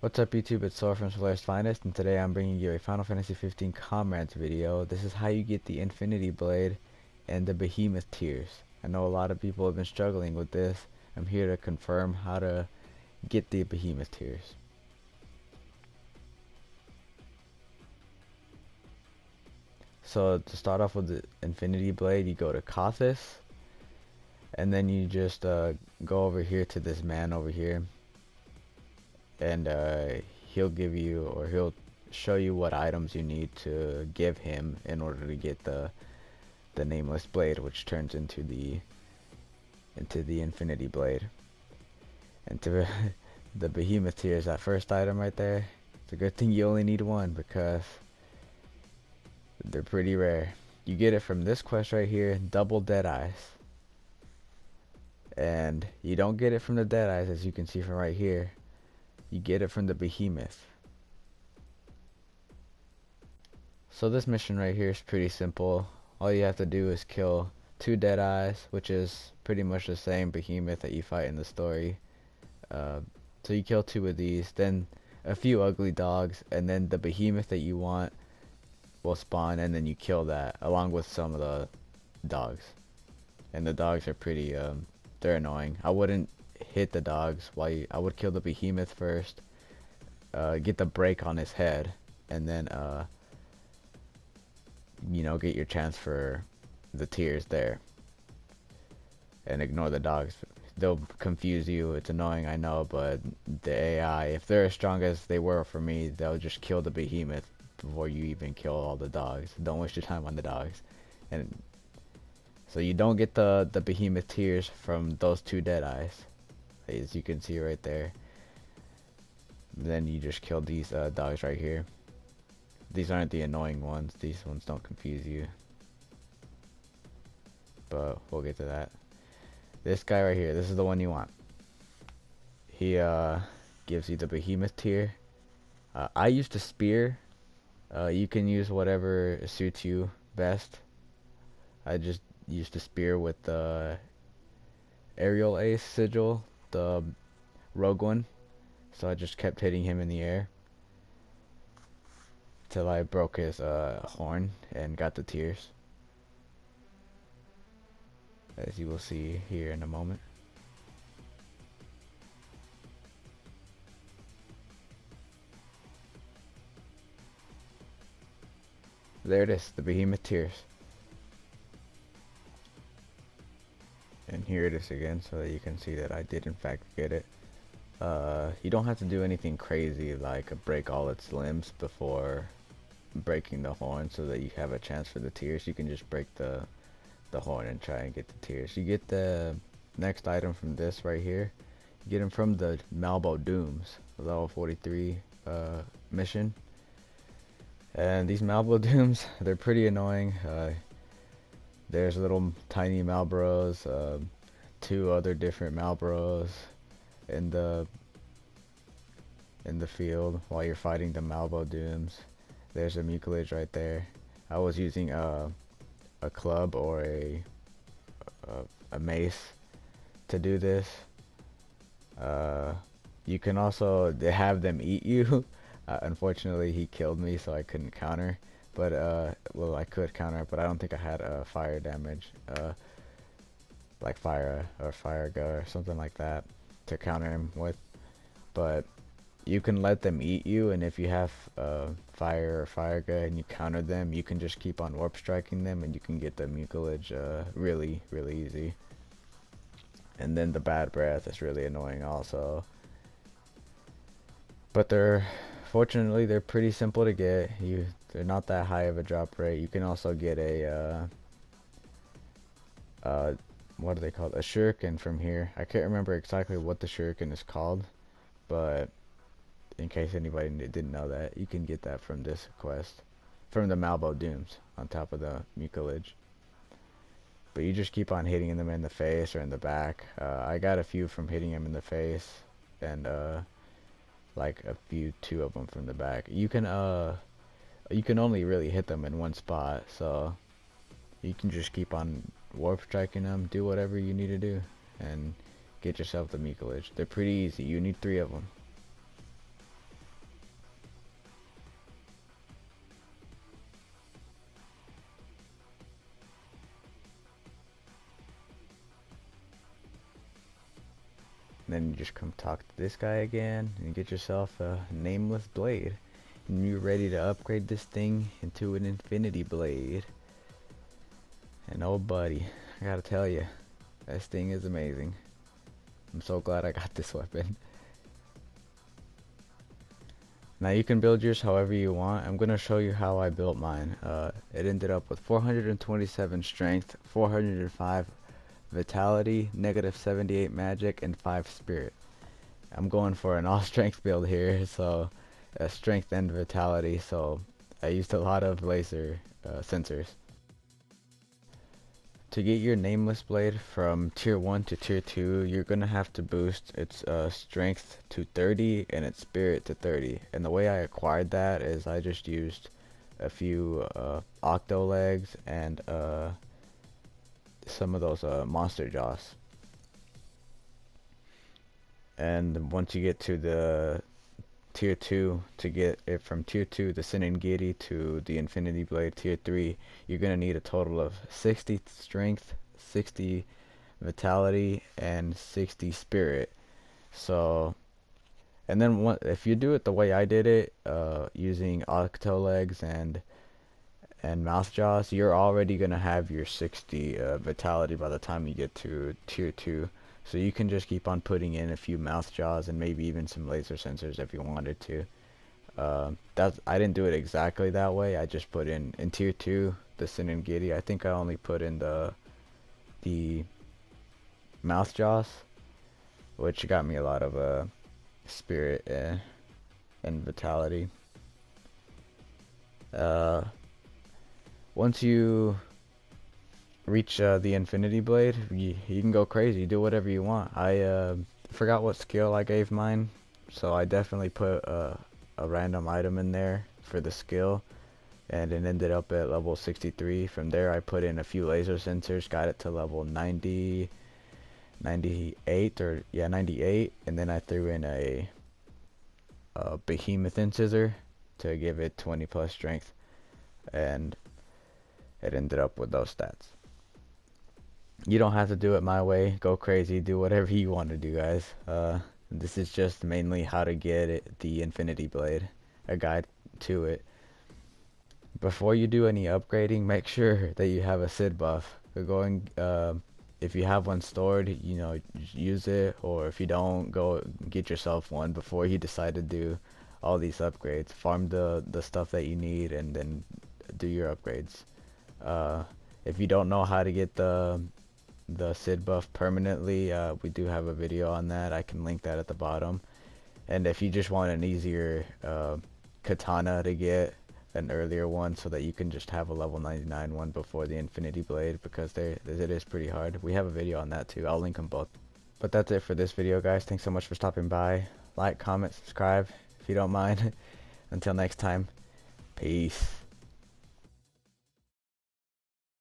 What's up YouTube, it's Sora from Solaris Finest, and today I'm bringing you a Final Fantasy 15 Comrades video. This is how you get the Infinity Blade and the Behemoth Tears. I know a lot of people have been struggling with this. I'm here to confirm how to get the Behemoth Tears. So to start off with the Infinity Blade, you go to Kothis, and then you just go over here to this man over here, and he'll show you what items you need to give him in order to get the nameless blade, which turns into the Infinity Blade. And to the Behemoth Tear is that first item right there. It's a good thing you only need one because they're pretty rare. You get it from this quest right here, Double Dead Eyes. And you don't get it from the Dead Eyes, as you can see from right here. You get it from the Behemoth. So this mission right here is pretty simple. All you have to do is kill 2 Dead Eyes, which is pretty much the same Behemoth that you fight in the story. So you kill 2 of these, then a few ugly dogs, and then the Behemoth that you want will spawn, and then you kill that along with some of the dogs. And the dogs are pretty they're annoying. I wouldn't hit the dogs. I would kill the Behemoth first, get the break on his head, and then you know, get your chance for the tears there, and ignore the dogs. They'll confuse you. It's annoying, I know, but the AI, if they're as strong as they were for me, they'll just kill the Behemoth before you even kill all the dogs. Don't waste your time on the dogs. And so you don't get the Behemoth Tears from those 2 Dead Eyes, as you can see right there. Then you just kill these dogs right here. These aren't the annoying ones. These ones don't confuse you. But we'll get to that. This guy right here, this is the one you want. He gives you the Behemoth Tear. I used a spear. You can use whatever suits you best. I just used a spear with the aerial ace sigil, the rogue one. So I just kept hitting him in the air till I broke his horn and got the tears, as you will see here in a moment. There it is, the Behemoth Tears. And here it is again, so that you can see that I did in fact get it. You don't have to do anything crazy like break all its limbs before breaking the horn so that you have a chance for the tears. You can just break the horn and try and get the tears. You get the next item from this right here. You get them from the Malbo Dooms, level 43 mission. And these Malbo Dooms, they're pretty annoying. There's little tiny Malbros, 2 other different Malbros in the field while you're fighting the Malbo Dooms. There's a mucilage right there. I was using a club or a mace to do this. You can also have them eat you. Unfortunately, he killed me, so I couldn't counter. But well, I could counter, but I don't think I had fire damage, like fire gun or something like that to counter him with. But you can let them eat you, and if you have fire gun and you counter them, you can just keep on warp striking them, and you can get the mucilage really easy. And then the bad breath is really annoying also. But fortunately they're pretty simple to get. They're not that high of a drop rate. You can also get a what are they called? A shuriken from here. I can't remember exactly what the shuriken is called, but in case anybody didn't know that, you can get that from this quest, from the Malbo Dooms on top of the mucilage. But you just keep on hitting them in the face or in the back. I got a few from hitting them in the face, and like 2 of them from the back. You can only really hit them in one spot, so you can just keep on warp striking them, do whatever you need to do, and get yourself the mucilage. They're pretty easy. You need 3 of them. then you just come talk to this guy again and get yourself a nameless blade. And you're ready to upgrade this thing into an infinity blade. And oh buddy, I gotta tell you, this thing is amazing. I'm so glad I got this weapon. Now you can build yours however you want. I'm gonna show you how I built mine. It ended up with 427 strength, 405 vitality, negative 78 magic, and 5 spirit. I'm going for an all strength build here, so strength and vitality, so I used a lot of laser sensors. To get your nameless blade from tier 1 to tier 2, you're gonna have to boost its strength to 30 and its spirit to 30. And the way I acquired that is I just used a few octo legs and some of those monster jaws. And once you get to the tier 2, to get it from tier 2 the Senengiri to the Infinity Blade tier 3, you're gonna need a total of 60 strength, 60 vitality, and 60 spirit. So, and then if you do it the way I did it, using octo legs and mouth jaws, you're already gonna have your 60 vitality by the time you get to tier 2. So you can just keep on putting in a few mouth jaws and maybe even some laser sensors if you wanted to. I didn't do it exactly that way. I just put in tier 2 the Senengiri. I think I only put in the mouth jaws, which got me a lot of spirit and vitality. Once you reach the Infinity Blade, you can go crazy, do whatever you want. I forgot what skill I gave mine, so I definitely put a random item in there for the skill, and it ended up at level 63. From there I put in a few laser sensors, got it to level 98, and then I threw in a Behemoth Incisor to give it 20 plus strength, and it ended up with those stats. You don't have to do it my way. Go crazy, do whatever you want to do, guys. This is just mainly how to get the Infinity Blade, a guide to it. Before you do any upgrading, make sure that you have a Sid buff. If you have one stored, use it, or if you don't, go get yourself one before you decide to do all these upgrades. Farm the stuff that you need and then do your upgrades. If you don't know how to get the Sid buff permanently, we do have a video on that. I can link that at the bottom. And if you just want an easier katana to get, an earlier one, so that you can just have a level 99 one before the Infinity Blade, because it is pretty hard. We have a video on that too. I'll link them both. But that's it for this video, guys. Thanks so much for stopping by. Like, comment, subscribe if you don't mind. Until next time, peace.